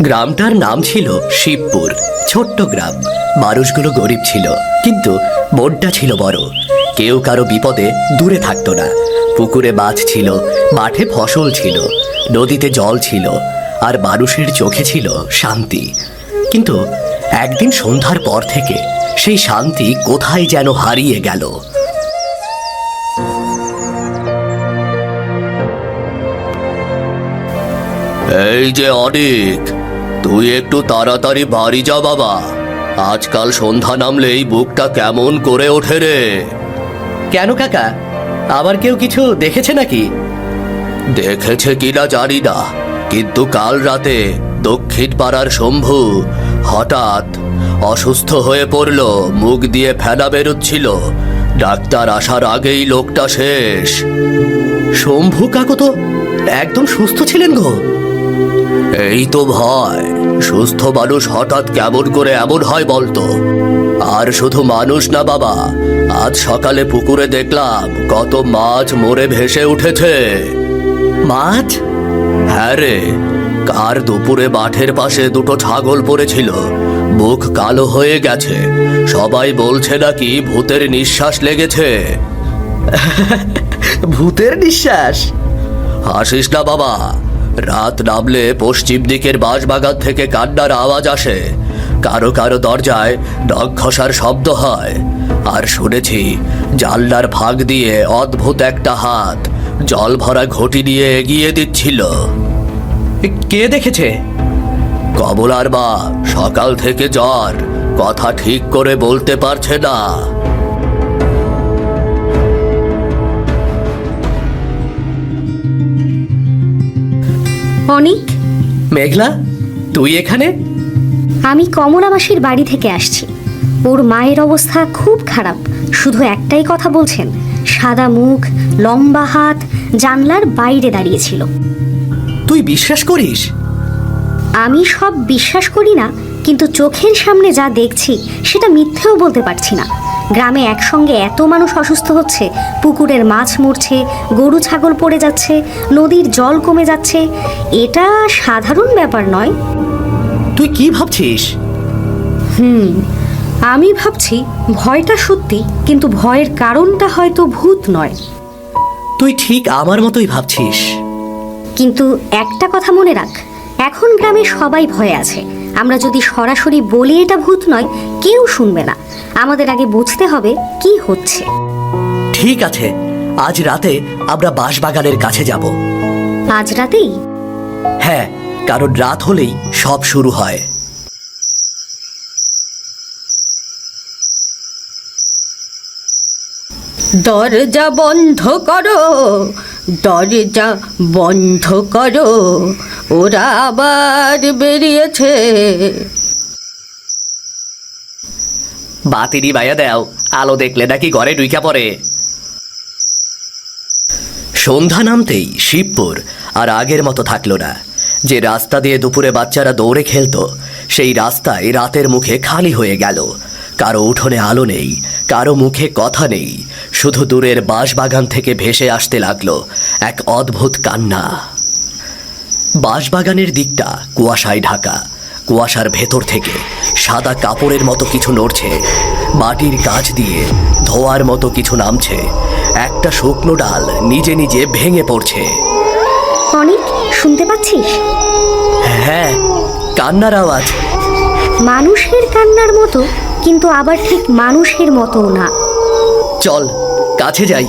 গ্রামটার নাম ছিল শিবপুর। ছোট্ট গ্রাম, মানুষগুলো গরিব ছিল, কিন্তু মনটা ছিল বড়। কেউ কারো বিপদে দূরে থাকতো না। পুকুরে মাছ ছিল, মাঠে ফসল ছিল, নদীতে জল ছিল, আর মানুষের চোখে ছিল শান্তি। কিন্তু একদিন সন্ধ্যার পর থেকে সেই শান্তি কোথায় যেন হারিয়ে গেল। এই যে অনিক, তুই একটু তাড়াতাড়ি বাড়ি যা বাবা। আজকাল সন্ধ্যা নামলেই বুকটা কেমন করে ওঠে রে। কেন কাকা, আবার কেউ কিছু দেখেছে নাকি? দেখেছে কিনা জানি না, কিন্তু কাল রাতে দক্ষিণ পাড়ার শম্ভু হঠাৎ অসুস্থ হয়ে পড়ল। মুখ দিয়ে ফেনা বেরোচ্ছিল। ডাক্তার আসার আগেই লোকটা শেষ। শম্ভু কাকু তো একদম সুস্থ ছিলেন গো। এই তো ভয়, সুস্থ মানুষ হঠাৎ কেমন করে এমন হয় বলতো। আর শুধু মানুষ না বাবা, আজ সকালে পুকুরে দেখলাম কত মাছ মরে ভেসে উঠেছে। মাছ? হ্যাঁ রে, কার দুপুরে মাঠের পাশে দুটো ছাগল পড়েছিল, মুখ কালো হয়ে গেছে। সবাই বলছে নাকি ভূতের নিঃশ্বাস লেগেছে। ভূতের নিঃশ্বাস? হাসিস না বাবা, রাত নামলে পশ্চিম দিকের বাঁশবাগান থেকে কান্নার আওয়াজ আসে। কারো কারো দরজায় নখ ঘষার শব্দ হয়। আর শুনেছি জানলার ফাঁক দিয়ে অদ্ভুত একটা হাত জল ভরা ঘটি নিয়ে এগিয়ে দিচ্ছিল। কে দেখেছে? কমলার মা সকাল থেকে জ্বর, কথা ঠিক করে বলতে পারছে না। অনিক, মেঘলা, তুই এখানে? আমি কমলা মাসির বাড়ি থেকে আসছি। ওর মায়ের অবস্থা খুব খারাপ। শুধু একটাই কথা বলছেন, সাদা মুখ, লম্বা হাত, জানলার বাইরে দাঁড়িয়েছিল। তুই বিশ্বাস করিস? আমি সব বিশ্বাস করি না, কিন্তু চোখের সামনে যা দেখছি সেটা মিথ্যেও বলতে পারছি না। গ্রামে একসঙ্গে এত মানুষ অসুস্থ হচ্ছে, পুকুরের মাছ মরছে, গরু ছাগল পড়ে যাচ্ছে, নদীর জল কমে যাচ্ছে। এটা সাধারণ ব্যাপার নয়। তুই কি ভাবছিস? আমি ভাবছি ভয়টা সত্যি, কিন্তু ভয়ের কারণটা হয়তো ভূত নয়। তুই ঠিক আমার মতোই ভাবছিস। কিন্তু একটা কথা মনে রাখ, এখন গ্রামে সবাই ভয়ে আছে। আমরা যদি সরাসরি বলি এটা ভূত নয়, কেউ শুনবে না। আমাদের আগে বুঝতে হবে কি হচ্ছে। ঠিক আছে, আজ রাতে আমরা বাঁশবাগানের কাছে যাব। আজ রাতেই? হ্যাঁ, কারণ রাত হলেই সব শুরু হয়। দরজা বন্ধ করো, দরজা বন্ধ করো, ওরা আবার বেরিয়েছে। বাতিনি বাইয়া দেও, আলো দেখলে নাকি ঘরে ঢুইকা পড়ে। সন্ধ্যা নামতেই শিবপুর আর আগের মতো থাকলো না। যে রাস্তা দিয়ে দুপুরে বাচ্চারা দৌড়ে খেলতো, সেই রাস্তায় রাতের মুখে খালি হয়ে গেল। কারো উঠোনে আলো নেই, কারো মুখে কথা নেই। শুধু দূরের বাঁশবাগান থেকে ভেসে আসতে লাগলো এক অদ্ভুত কান্না। বাঁশবাগানের দিকটা কুয়াশায় ঢাকা। কুয়াশার ভেতর থেকে সাদা কাপড়ের মতো কিছু নড়ছে। মাটির কাছ দিয়ে ধোয়ার মতো কিছু নামছে। একটা শুকনো ডাল নিজে নিজে ভেঙে পড়ছে। অনেক শুনতে পাচ্ছিস? হ্যাঁ, কান্নার আওয়াজ। মানুষের কান্নার মতো, কিন্তু আবার ঠিক মানুষের মতো না। চল কাছে যাই।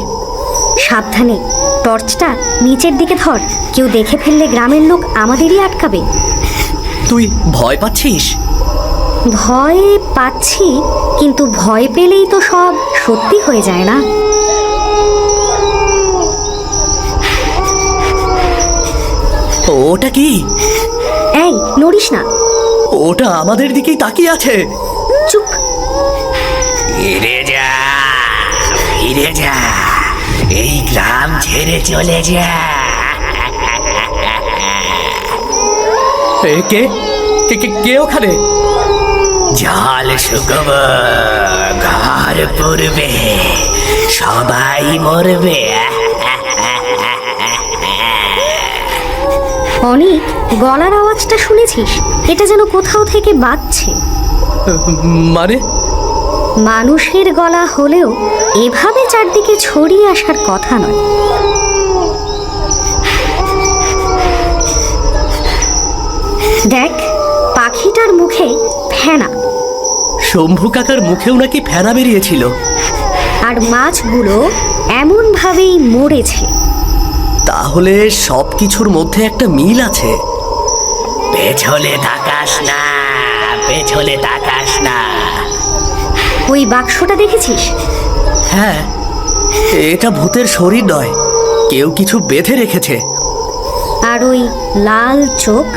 সাবধানে, টর্চটা নিচের দিকে ধর। কেউ দেখে ফেললে গ্রামের লোক আমাদেরই আটকাবে। তুই ভয় পাচ্ছিস? ভয় পাচ্ছি, কিন্তু ভয় পেলেই তো সব সত্যি হয়ে যায় না। ওটা কি? এই, নড়িস না। ওটা আমাদের দিকেই তাকিয়ে আছে। চুপ। ফিরে যা, ফিরে যা, এই গ্রাম ছেড়ে চলে যা। কে কে কে কে ওখানে? জল শুকব, ঘর পড়বে, সবাই মরবে। অনেক গলার আওয়াজটা শুনেছিস? এটা যেন কোথাও থেকে বাজছে। মানে? মানুষের গলা হলেও এভাবে চারদিকে ছড়িয়ে আসার কথা নয়। দেখ, পাখিটার মুখে ফেনা, শম্ভু কাকার মুখেও নাকি ফেনা বেরিয়েছিল। আর মাছগুলো এমন ভাবেই মরেছে। তাহলে সবকিছুর মধ্যে একটা মিল আছে। পেছনে তাকাস না, পেছনে তাকাস না। ওই বাক্সটা দেখেছিস? হ্যাঁ, এটা ভূতের শরীর নয়, কেউ কিছু বেঁধে রেখেছে। আর ওই লাল চোখ,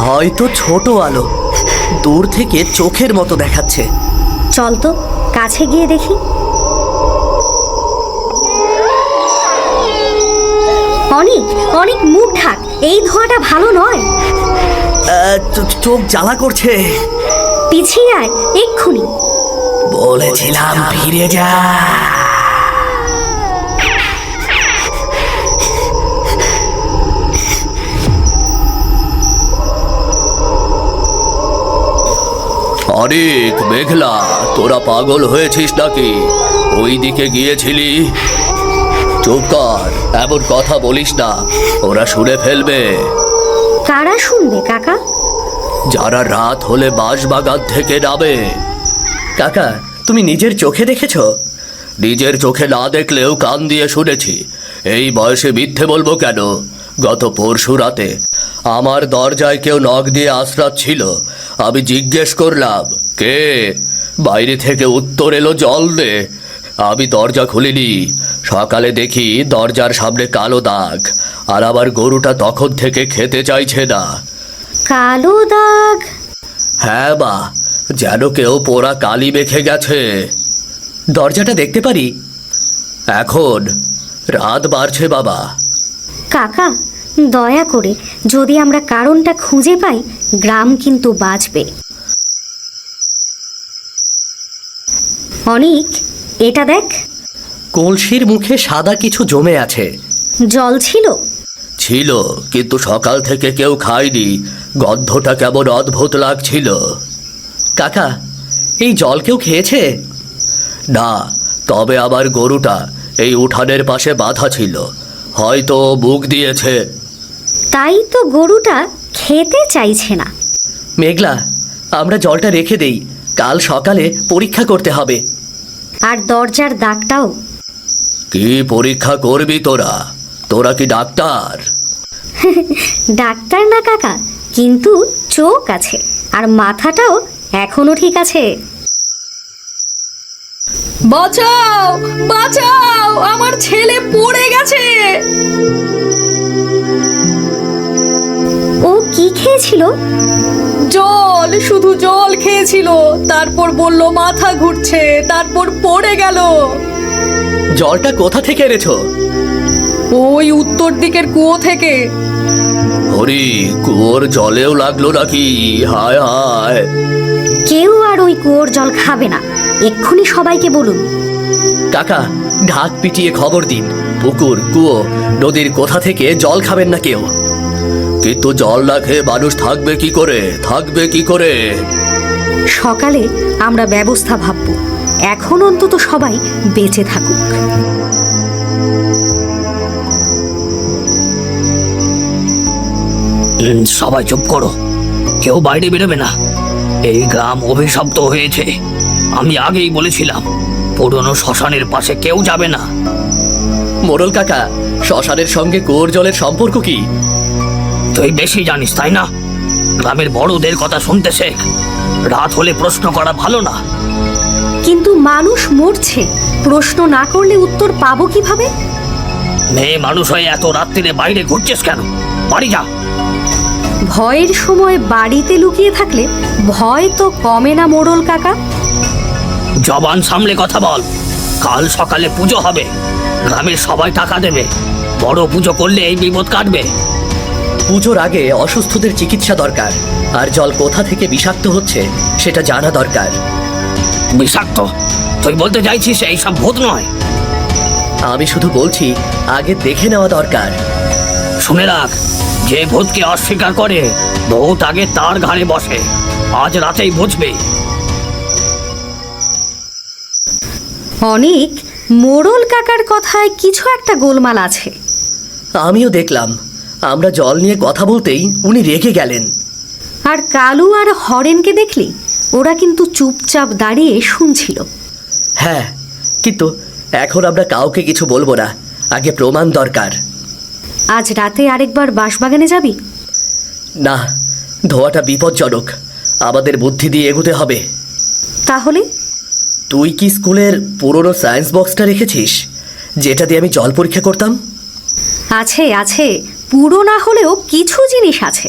হয়তো ছোট আলো, দূর থেকে চোখের মতো দেখাচ্ছে। চল তো কাছে গিয়ে দেখি। অনেক অনেক মুখ ঢাক, এই ধোঁয়াটা ভালো নয়। চোখ জ্বালা করছে। পিছিয়ে আয় এক্ষুনি। বলেছিলাম ফিরে যা। অনেক মেঘলা, তোরা পাগল হয়েছিস নাকি? ওই দিকে গিয়েছিলি? চুপ কর, এমন কথা বলিস না, ওরা শুনে ফেলবে। কারা শুনবে কাকা? যারা রাত হলে বাঁশবাগান থেকে নামে। কাকা, তুমি নিজের চোখে দেখেছো? নিজের চোখে না দেখলেও কান দিয়ে শুনেছি। এই বয়সে মিথ্যে বলবো কেন? গত পরশু রাতে আমার দরজায় কেউ নখ দিয়ে আশ্রাচ্ছিল। আমি জিজ্ঞেস করলাম, কে? বাইরে থেকে উত্তর এলো, জল দে। আমি দরজা খুলিনি। সকালে দেখি দরজার সামনে কালো দাগ, আর আমার গরুটা তখন থেকে খেতে চাইছে না। কালো দাগ? হ্যাঁ মা, যেন কেউ পোড়া কালি মেখে গেছে। দরজাটা দেখতে পারি? এখন রাত বাড়ছে বাবা। কাকা, দয়া করে যদি আমরা কারণটা খুঁজে পাই, গ্রাম কিন্তু বাঁচবে। অনেক, এটা দেখ। কলসির মুখে সাদা কিছু জমে আছে। জল ছিল? ছিল, কিন্তু সকাল থেকে কেউ খায়নি। গন্ধটা কেমন অদ্ভুত লাগছিল। কাকা, এই জল কেউ খেয়েছে? না, তবে আমার গরুটা এই উঠানের পাশে বাঁধা ছিল, হয়তো মুখ দিয়েছে। তাই তো গরুটা খেতে চাইছে না। মেঘলা, আমরা জলটা রেখে দেই, কাল সকালে পরীক্ষা করতে হবে। আর দরজার দাগটাও। কি পরীক্ষা করবি তোরা? তোরা কি ডাক্তার? ডাক্তার না কাকা, কিন্তু চোখ আছে, আর মাথাটাও এখনো ঠিক আছে। বাঁচাও, বাঁচাও, আমার ছেলে পড়ে গেছে। ও কি খেয়েছিল? জল, শুধু জল খেয়েছিল, তারপর বলল মাথা ঘুরছে, তারপর পড়ে গেল। জলটা কোথা থেকে এনেছো? ওই উত্তর দিকের কুয়ো থেকে। হরি, কুয়োর জলেও লাগলো নাকি? হায় হায়। কেউ আর ওই কুয়োর জল খাবে না, এক্ষুনি সবাইকে বলুন। কাকা, ঢাক পিটিয়ে খবর দিন, পুকুর, কুয়ো, নদীর কোথা থেকে জল খাবেন না কেউ। কিন্তু জল না খেয়ে মানুষ থাকবে কি করে? থাকবে কি করে? সকালে আমরা ব্যবস্থা ভাবব, এখন অন্তত সবাই বেঁচে থাকুক। সবাই চুপ করো, কেউ বাইরে বেরোবে না। এই গ্রাম অভিশপ্ত হয়েছে। আমি আগেই বলেছিলাম, পুরনো শ্মশানের পাশে কেউ যাবে না। মোড়ল কাকা, শ্মশানের সঙ্গে কুয়োর জলের সম্পর্ক কি? তুই বেশি জানিস তাই না? গ্রামের বড়দের কথা শুনতে শেখ। রাত হলে প্রশ্ন করা ভালো না। কিন্তু মানুষ মরছে, প্রশ্ন না করলে উত্তর পাবো কিভাবে? মেয়ে মানুষ হয়ে এত রাত্রিরে বাইরে ঘুরছিস কেন? বাড়ি যা। ভয়ের সময় বাড়িতে লুকিয়ে থাকলে ভয় তো কমে না মোড়ল কাকা। জবান সামলে কথা বল। কাল সকালে পুজো হবে, গ্রামের সবাই টাকা দেবে। বড় পুজো করলে এই বিপদ কাটবে। পুজোর আগে অসুস্থদের চিকিৎসা দরকার, আর জল কোথা থেকে বিষাক্ত হচ্ছে সেটা জানা দরকার। বিষাক্ত? তুই বলতে চাইছিস এইসব ভূত নয়? আমি শুধু বলছি, আগে দেখে নেওয়া দরকার। শুনে রাখ, যে ভূতকে অস্বীকার করে ভূত আগে তার ঘাড়ে বসে। আজ রাতেই বুঝবে। অনেক মোড়ল কাকার কথায় কিছু একটা গোলমাল আছে। আমিও দেখলাম, আমরা জল নিয়ে কথা বলতেই উনি রেগে গেলেন। আর কালু আর হরেনকে দেখলি, ওরা কিন্তু চুপচাপ দাঁড়িয়ে শুনছিল। হ্যাঁ, কিন্তু এখন আমরা কাউকে কিছু বলবো না, আগে প্রমাণ দরকার। আজ রাতে আরেকবার বাঁশবাগানে যাবি? না, ধোয়াটা বিপজ্জনক, আমাদের বুদ্ধি দিয়ে এগোতে হবে। তাহলে তুই কি স্কুলের পুরনো সায়েন্স বক্সটা রেখেছিস, যেটা দিয়ে আমি জল পরীক্ষা করতাম? আছে আছে, পুরো না হলেও কিছু জিনিস আছে।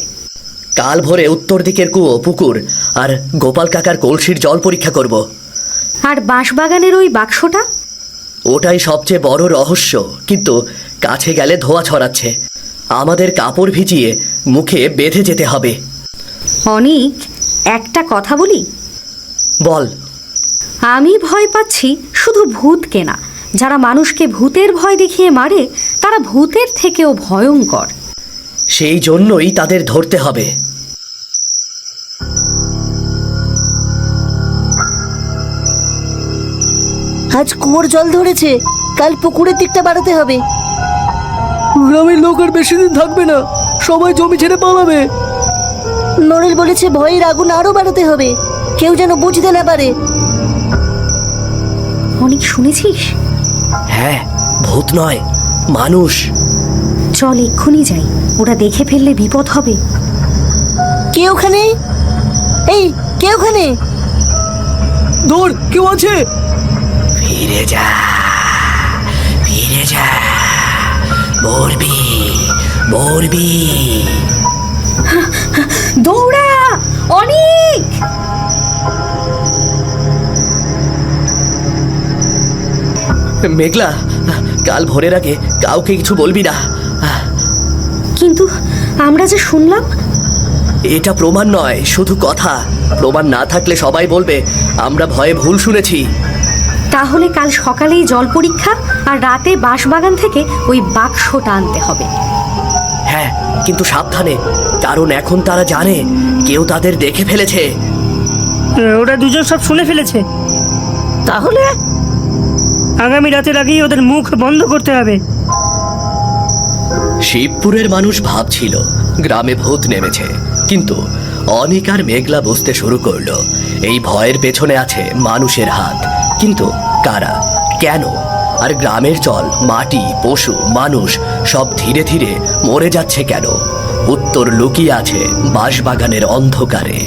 কাল ভোরে উত্তর দিকের কুয়ো, পুকুর আর গোপাল কাকার কলসির জল পরীক্ষা করব। আর বাঁশবাগানের ওই বাক্সটা? ওটাই সবচেয়ে বড় রহস্য, কিন্তু কাছে গেলে ধোঁয়া ছড়াচ্ছে। আমাদের কাপড় ভিজিয়ে মুখে বেঁধে যেতে হবে। অনিক, একটা কথা বলি? বল। আমি ভয় পাচ্ছি শুধু ভূতকে না, যারা মানুষকে ভূতের ভয় দেখিয়ে মারে তারা ভূতের থেকেও ভয়ঙ্কর। সেই জন্যই তাদের ধরতে হবে। আজ কুয়োর জল ধরেছে, কাল পুকুরের দিকটা বাড়াতে হবে। গ্রামের লোক আর বেশি দিন থাকবে না, সবাই জমি ছেড়ে পালাবে। নরেল বলেছে ভয়ের আগুন আরো বাড়াতে হবে, কেউ যেন বুঝতে না পারে। অনেক শুনেছিস? হ্যাঁ, ভূত নয়, মানুষ। চল এক্ষুনি যাই, ওরা দেখে ফেললে বিপদ হবে। কে ওখানে? এই, কে ওখানে? ধর, কেউ আছে? ফিরে যা, ফিরে যা, মরবি, মরবি। দৌড়া অনেক! মেঘলা, কাল ভোরের আগে কাউকে কিছু বলবি না। কিন্তু আমরা যে শুনলাম। এটা প্রমাণ নয়, শুধু কথা। প্রমাণ না থাকলে সবাই বলবে আমরা ভয়ে ভুল শুনেছি। তাহলে কাল সকালেই জল পরীক্ষা, আর রাতে বাঁশবাগান থেকে ওই বাক্সটা আনতে হবে। হ্যাঁ, কিন্তু সাবধানে, কারণ এখন তারা জানে কেউ তাদের দেখে ফেলেছে। ওরা দুজন সব শুনে ফেলেছে। তাহলে আগামী রাতের আগেই ওদের মুখ বন্ধ করতে হবে। শিবপুরের মানুষ ভাবছিল গ্রামে ভূত নেমেছে, কিন্তু অনিক আর মেঘলা বুঝতে শুরু করলো এই ভয়ের পেছনে আছে মানুষের হাত। কিন্তু কারা, কেন? আর গ্রামের জল, মাটি, পশু, মানুষ সব ধীরে ধীরে মরে যাচ্ছে কেন? উত্তর লুকিয়ে আছে বাঁশবাগানের অন্ধকারে।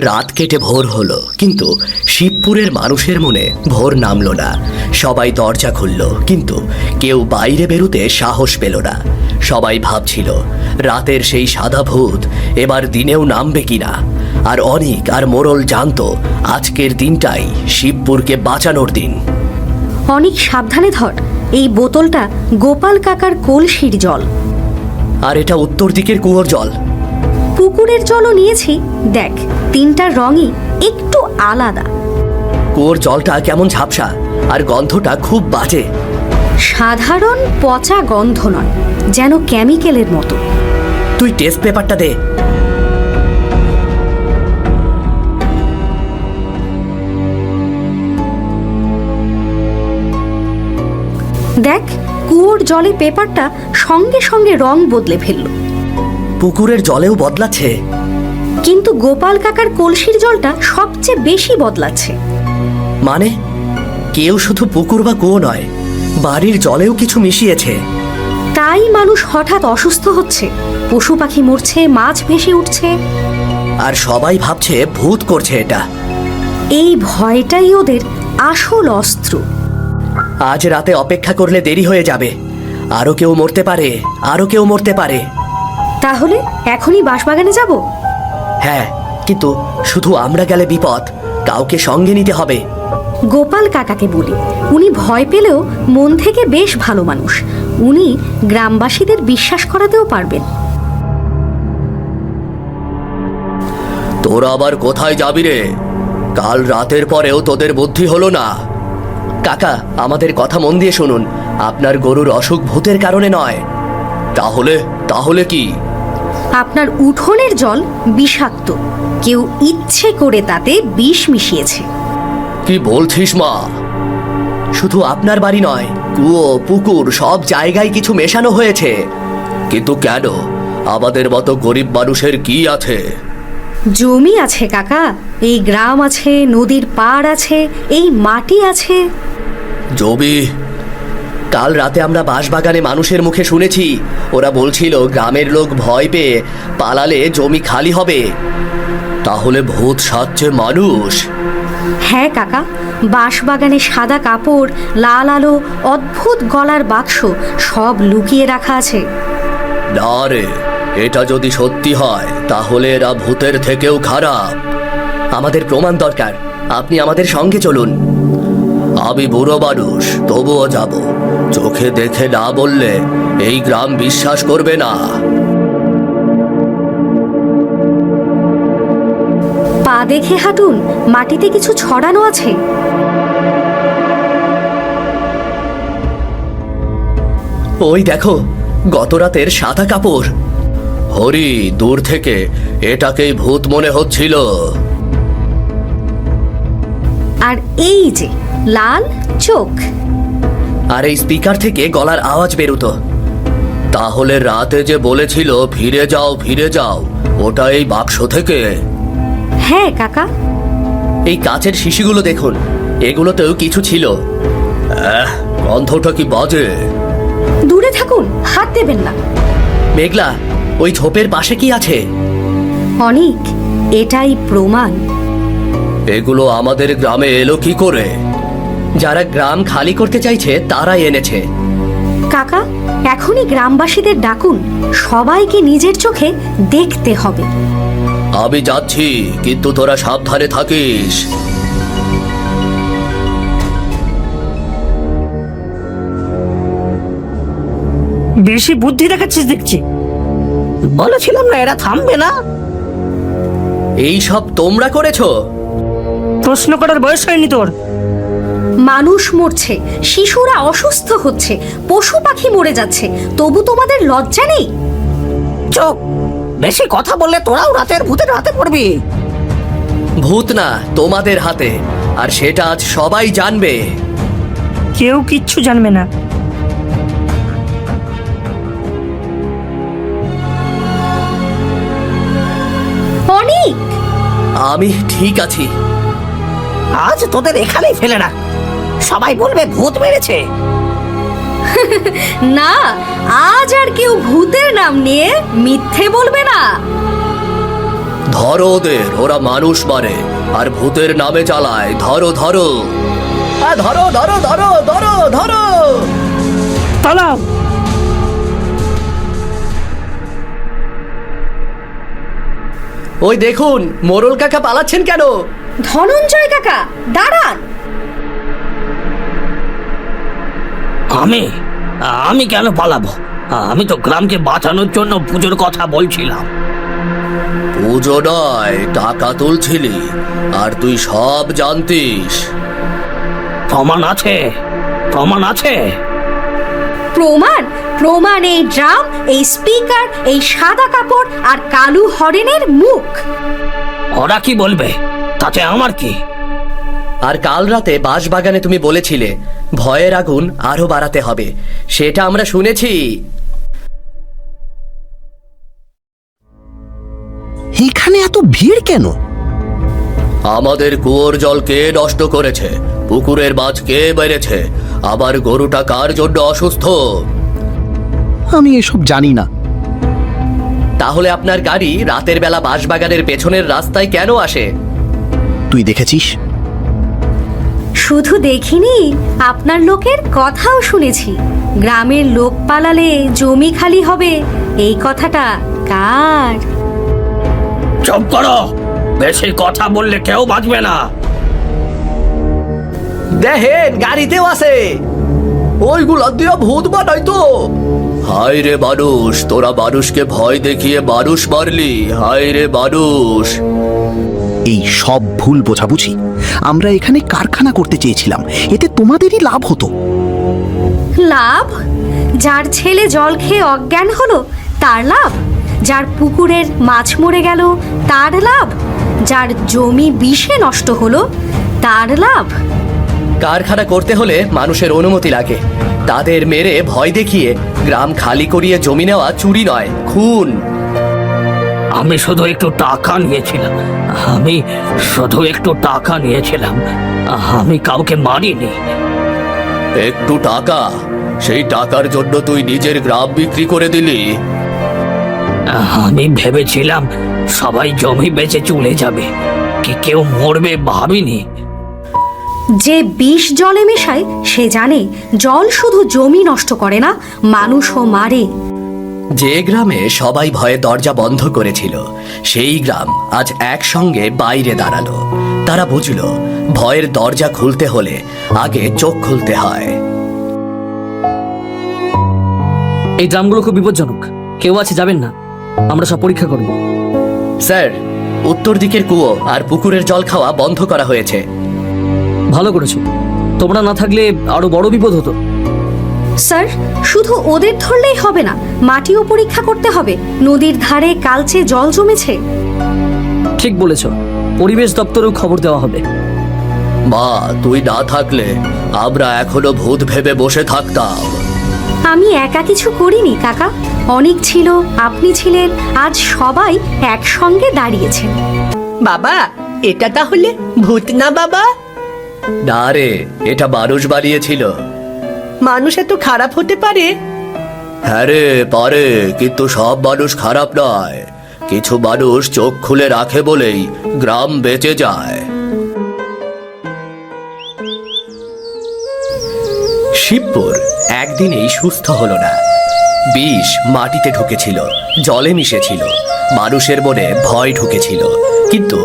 রাত কেটে ভোর হলো, কিন্তু শিবপুরের মানুষের মনে ভোর নামলো না। সবাই দরজা খুলল, কিন্তু কেউ বাইরে বেরোতে সাহস পেল না। সবাই ভাবছিল রাতের সেই সাদা ভূত এবার দিনেও নামবে কিনা। আর অনিক আর মোড়ল জানতো আজকের দিনটাই শিবপুরকে বাঁচানোর দিন। অনেক সাবধানে ধর, এই বোতলটা গোপাল কাকার কলসির জল। আর এটা উত্তর দিকের কুয়োর জল। পুকুরের জলও নিয়েছি, দেখ তিনটার রঙই একটু আলাদা। কুয়োর জলটা কেমন ঝাপসা, আর গন্ধটা খুব বাজে। সাধারণ পচা গন্ধ নয়, যেন কেমিক্যালের মতো। তুই টেস্ট পেপারটা দে। দেখ, কুয়োর জলে পেপারটা সঙ্গে সঙ্গে রং বদলে ফেলল। পুকুরের জলেও বদলাচ্ছে। কিন্তু গোপাল কাকার কলসির জলটা সবচেয়ে বেশি বদলাচ্ছে। মানে কেউ শুধু পুকুর বা কুয়ো নয়, বাড়ির জলেও কিছু মিশিয়েছে। তাই মানুষ হঠাৎ অসুস্থ হচ্ছে, পশু পাখি মরছে, মাছ ভেসে উঠছে। আর সবাই ভাবছে ভূত করছে এটা। এই ভয়টাই ওদের আসল অস্ত্র। আজ রাতে অপেক্ষা করলে দেরি হয়ে যাবে। আরো কেউ মরতে পারে, আরো কেউ মরতে পারে। তাহলে এখনই বাঁশবাগানে যাব? হ্যাঁ, কিন্তু শুধু আমরা গেলে বিপদ, কাউকে সঙ্গে নিতে হবে। গোপাল কাকাকে বলি, উনি ভয় পেলেও মন থেকে বেশ ভালো মানুষ। উনি গ্রামবাসীদের বিশ্বাস করাতেও পারবেন। তোরা আবার কোথায় যাবি রে? কাল রাতের পরেও তোদের বুদ্ধি হলো না। কাকা, আমাদের কথা মন দিয়ে শুনুন। আপনার গরুর অসুখ ভূতের কারণে নয়। তাহলে তাহলে কি? আপনার উঠোনের জল বিষাক্ত, কেউ ইচ্ছে করে তাতে বিষ মিশিয়েছে। কি বলছিস মা? শুধু আপনার বাড়ি নয়, কুয়ো পুকুর সব জায়গায় কিছু মেশানো হয়েছে। কিন্তু কেন? আমাদের মতো গরিব মানুষের কি আছে? জমি আছে কাকা, এই গ্রাম আছে, নদীর পাড় আছে, এই মাটি আছে। জমি? কাল রাতে আমরা বাঁশবাগানে মানুষের মুখে শুনেছি, ওরা বলছিল গ্রামের লোক ভয় পেয়ে পালালে জমি খালি হবে। তাহলে ভূত সাজছে মানুষ? হ্যাঁ কাকা, বাঁশবাগানে সাদা কাপড়, লাল আলো, অদ্ভুত গলার বাক্স সব লুকিয়ে রাখা আছে। না রে, এটা যদি সত্যি হয় তাহলে এরা ভূতের থেকেও খারাপ। আমাদের প্রমাণ দরকার, আপনি আমাদের সঙ্গে চলুন। আমি বুড়ো মানুষ, তবুও যাব। চোখে দেখে না বললে এই গ্রাম বিশ্বাস করবে না। পা দেখে হাঁটুন, মাটিতে কিছু ছড়ানো আছে। ওই দেখো, গত রাতের সাদা কাপড়। হরি, দূর থেকে এটাকেই ভূত মনে হচ্ছিল। আর এই যে লাল চোখ। আর এই স্পিকার থেকে গলার আওয়াজ বেরোতো। তাহলে রাতে যে বলেছিল ফিরে যাও ফিরে যাও, ওটা এই বাক্স থেকে? হ্যাঁ কাকা। এই কাচের শিশিগুলো দেখুন, এগুলোতেও কিছু ছিল। গন্ধটা কি বাজে! দূরে থাকুন, হাত দেবেন না। মেঘলা, ওই ঝোপের পাশে কি আছে? অনেক, এটাই প্রমাণ। এগুলো আমাদের গ্রামে এলো কি করে? যারা গ্রাম খালি করতে চাইছে তারাই এনেছে। কাকা, এখনই গ্রামবাসীদের ডাকুন, সবাইকে নিজের চোখে দেখতে হবে। আমি যাচ্ছি, কিন্তু তোরা সাবধানে থাকিস। বেশি বুদ্ধি দেখাচ্ছিস দেখছি। বলেছিলাম না এরা থামবে না। এই সব তোমরা করেছো? প্রশ্ন করার বয়স হয়নি তোর। মানুষ মরছে, শিশুরা অসুস্থ হচ্ছে, পশু পাখি মরে যাচ্ছে, তবু তোমাদের লজ্জা নেই? চুপ! বেশি কথা বললে তোরাও রাতের ভূতের হাতে পড়বি। ভূত না, তোমাদের হাতে, আর সেটা আজ সবাই জানবে। কেউ কিচ্ছু জানবে না। অনেক। আমি ঠিক আছি। আজ তোদের এখানেই ফেলে রাখ, সবাই বলবে ভূত মেরেছে। না, আজ আর কেউ ভূতের নাম নিয়ে মিথ্যে বলবে না। ধরো ওদের, ওরা মানুষ মারে আর ভূতের নামে চালায়। ধরো ধরো, ধরো ধরো ধরো ধরো ধরো। পালাও! ওই দেখুন, মোরল কাকা পালাচ্ছেন কেন? ধনঞ্জয় কাকা, দাঁড়ান। আমি কেন পালাবো? আমি তো গ্রামকে বাঁচানোর জন্য পুজোর কথা বলছিলাম। পুজো নয়, টাকা তুলছিলি, আর তুই সব জানতিস। প্রমাণ আছে, প্রমাণ আছে। প্রমাণ? প্রমাণ এই ড্রাম, এই স্পিকার, এই সাদা কাপড় আর কালু হরেনের মুখ। ওরা কি বলবে তাতে আমার কি? আর কাল রাতে বাঁশবাগানে তুমি বলেছিলে ভয়ের আগুন আরো বাড়াতে হবে, সেটা আমরা শুনেছি। এখানে এত ভিড় কেন? আমাদের কুয়োর জল কে নষ্ট করেছে? পুকুরের মাছ কে বেড়েছে? আবার গরুটা কার জন্য অসুস্থ? আমি এসব জানি না। তাহলে আপনার গাড়ি রাতের বেলা বাঁশবাগানের পেছনের রাস্তায় কেন আসে? তুই দেখেছিস? শুধু দেখিনি, আপনার লোকের কথাও শুনেছি। গ্রামের লোক পালালে জমি খালি হবে, এই কথাটা কার? চুপ করো! বেশি কথা বললে কেউ বাঁচবে না। দেখেন, গাড়িতেও আছে। ওইগুলা দিয়ে ভূত বানাই তো। হায় রে মানুষ, তোরা মানুষকে ভয় দেখিয়ে মানুষ মারলি। হায় রে মানুষ! এই সব ভুল বোঝাবুঝি। আমরা এখানে কারখানা করতে চেয়েছিলাম, এতে তোমাদেরই লাভ হতো। লাভ? যার ছেলে জল খেয়ে অজ্ঞান হলো তার লাভ? যার পুকুরের মাছ মরে গেল তার লাভ? যার জমি বিষে নষ্ট হলো তার লাভ? কারখানা করতে হলে মানুষের অনুমতি লাগে। তাদের মেরে ভয় দেখিয়ে গ্রাম খালি করিয়ে জমি নেওয়া চুরি নয়, খুন। আমি শুধু একটু টাকা নিয়েছিলাম। আমি কাউকে মারিনি। একটু টাকা? সেই টাকার জন্য তুই নিজের গ্রাম বিক্রি করে দিলি? আমি ভেবেছিলাম সবাই জমি বেচে চলে যাবে, কেউ মরবে ভাবিনি। যে বিষ জলে মেশায় সে জানে জল শুধু জমি নষ্ট করে না, মানুষও মারে। যে গ্রামে সবাই ভয়ে দরজা বন্ধ করেছিল সেই গ্রাম আজ একসঙ্গে বাইরে দাঁড়ালো। তারা বুঝল ভয়ের দরজা খুলতে হলে আগে চোখ খুলতে হয়। এই গ্রামগুলো খুব বিপজ্জনক, কেউ আছে যাবেন না, আমরা সব পরীক্ষা করব। স্যার, উত্তর দিকের কুয়ো আর পুকুরের জল খাওয়া বন্ধ করা হয়েছে। ভালো করেছো, তোমরা না থাকলে আরো বড় বিপদ হতো। স্যার, শুধু ওদের ধরলেই হবে না, মাটিও পরীক্ষা করতে হবে। নদীর ধারে কালচে জল জমেছে। ঠিক বলেছ, পরিবেশ দপ্তরেও খবর দেওয়া হবে। মা, তুই না থাকলে আমরা এখনো ভূত ভেবে বসে থাকতাম। আমি একা কিছু করিনি কাকা, অনেক ছিল, আপনি ছিলেন, আজ সবাই একসঙ্গে দাঁড়িয়েছেন। বাবা, এটা তাহলে ভূত না বাবা? না রে, এটা মানুষ বানিয়েছিল। মানুষ এত খারাপ হতে পারে? হ্যাঁ রে, পারে, কিন্তু সব মানুষ খারাপ নয়। কিছু মানুষ চোখ খুলে রাখে বলেই গ্রাম বেঁচে যায়। শিবপুর একদিনেই সুস্থ হলো না। বিষ মাটিতে ঢুকেছিল, জলে মিশেছিল, মানুষের মনে ভয় ঢুকেছিল। কিন্তু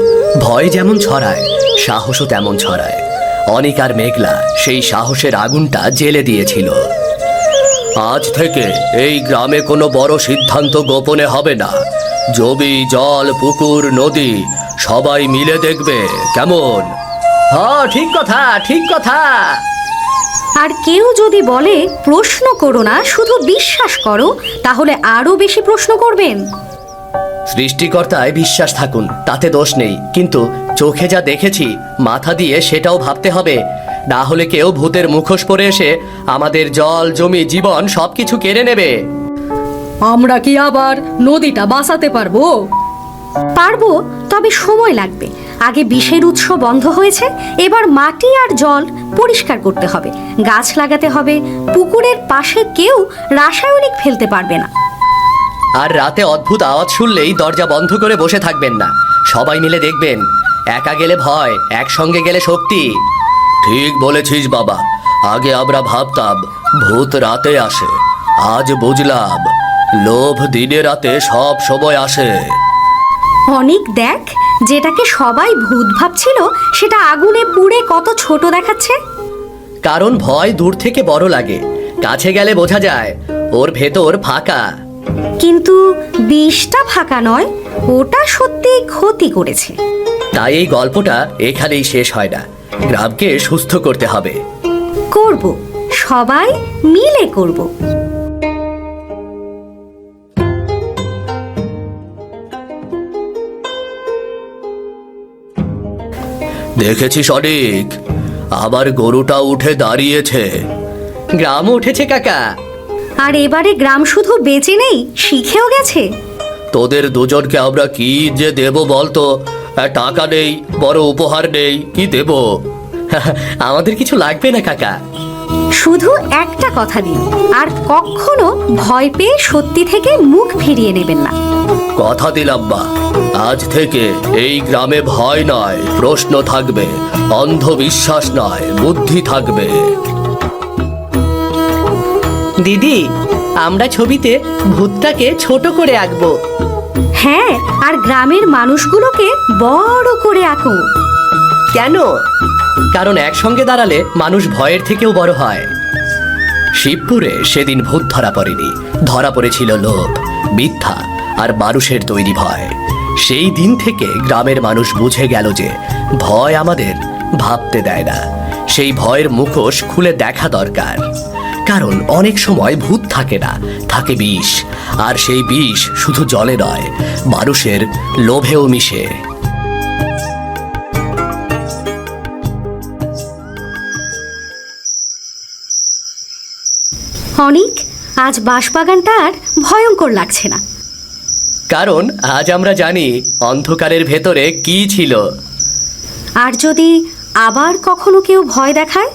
ভয় যেমন ছড়ায়, সাহসও তেমন ছড়ায়। অনিক আর মেঘলা সেই সাহসের আগুনটা জ্বেলে দিয়েছিল। আজ থেকে এই গ্রামে কোনো বড় সিদ্ধান্ত গোপনে হবে না। জমি, জল, পুকুর, নদী সবাই মিলে দেখবে, কেমন? হ্যাঁ, ঠিক কথা, ঠিক কথা। আর কেউ যদি বলে প্রশ্ন করো না, শুধু বিশ্বাস করো, তাহলে আরো বেশি প্রশ্ন করবেন। সৃষ্টিকর্তায় বিশ্বাস থাকুন, তাতে দোষ নেই, কিন্তু চোখে যা দেখেছি মাথা দিয়ে সেটাও ভাবতে হবে। না হলে কেউ ভূতের মুখোশ পরে এসে আমাদের জল, জমি, জীবন সবকিছু কেড়ে নেবে। আমরা কি আবার নদীটা বাঁচাতে পারবো? পারবো, তবে সময় লাগবে। আগে বিষের উৎস বন্ধ হয়েছে, এবার মাটি আর জল পরিষ্কার করতে হবে, গাছ লাগাতে হবে। পুকুরের পাশে কেউ রাসায়নিক ফেলতে পারবে না। আর রাতে অদ্ভুত আওয়াজ শুনলেই দরজা বন্ধ করে বসে থাকবেন না, সবাই মিলে দেখবেন। একা গেলে ভয়, একসঙ্গে গেলে শক্তি। ঠিক বলেছিস বাবা, আগে আমরা ভাবতাম ভূত রাতে আসে, আজ বুঝলাম লোভ দিনে রাতে সব সময় আসে। অনেক দেখ, যেটাকে সবাই ভূত ভাবছিল সেটা আগুনে পুড়ে কত ছোট দেখাচ্ছে। কারণ ভয় দূর থেকে বড় লাগে, কাছে গেলে বোঝা যায় ওর ভেতর ফাঁকা। কিন্তু বিষটা ফাঁকা নয়, ওটা সত্যি ক্ষতি করেছে। তাই এই গল্পটা এখানেই শেষ হয় না, গ্রামকে সুস্থ করতে হবে। করব, সবাই মিলে করব। দেখেছিস অনেক, আবার গরুটা উঠে দাঁড়িয়েছে। গ্রামও উঠেছে কাকা। আর এবারে গ্রাম শুধু বেঁচে নেই, শিখেও গেছে। তোদের দুজনকে আমরা কি যে দেব বলতো? টাকা নেই, বড় উপহার নেই, কি দেব? আমাদের কিছু লাগবে না কাকা। শুধু একটা কথা দিন, আর কখনো ভয় পেয়ে সত্যি থেকে মুখ ফিরিয়ে নেবেন না। কথা দিলাম মা, আজ থেকে এই গ্রামে ভয় নয়, প্রশ্ন থাকবে, অন্ধবিশ্বাস নয়, বুদ্ধি থাকবে। দিদি, আমরা ছবিতে ভূতটাকে ছোট করে আঁকবো। হ্যাঁ, আর গ্রামের মানুষগুলোকে বড় করে আঁকো। কেন? কারণ একসঙ্গে দাঁড়ালে মানুষ ভয়ের থেকেও বড় হয়। শিবপুরে সেদিন ভূত ধরা পড়েনি, ধরা পড়েছিল লোভ, মিথ্যা আর মানুষের তৈরি ভয়। সেই দিন থেকে গ্রামের মানুষ বুঝে গেল যে ভয় আমাদের ভাবতে দেয় না, সেই ভয়ের মুখোশ খুলে দেখা দরকার। কারণ অনেক সময় ভূত থাকে না, থাকে বিষ। আর সেই বিষ শুধু জলে নয়, মানুষের লোভেও মিশে। অনেক, আজ বাঁশবাগানটা আর ভয়ঙ্কর লাগছে না। কারণ আজ আমরা জানি অন্ধকারের ভেতরে কি ছিল। আর যদি আবার কখনো কেউ ভয় দেখায়,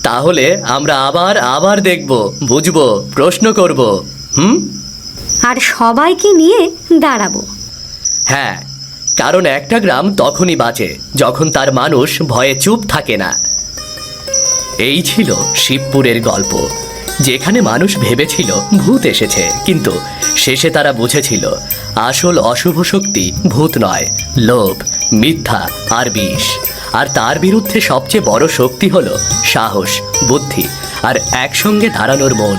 তাহলে আমরা আবার আবার দেখব, বুঝবো, প্রশ্ন করব। আর সবাইকে নিয়ে দাঁড়াবো। হ্যাঁ, কারণ একটা গ্রাম তখনই বাঁচে যখন তার মানুষ ভয়ে চুপ থাকে না। এই ছিল শিবপুরের গল্প, যেখানে মানুষ ভেবেছিল ভূত এসেছে, কিন্তু শেষে তারা বুঝেছিল আসল অশুভ শক্তি ভূত নয়, লোভ, মিথ্যা আর বিষ। আর তার বিরুদ্ধে সবচেয়ে বড় শক্তি হলো সাহস, বুদ্ধি আর একসঙ্গে দাঁড়ানোর মন।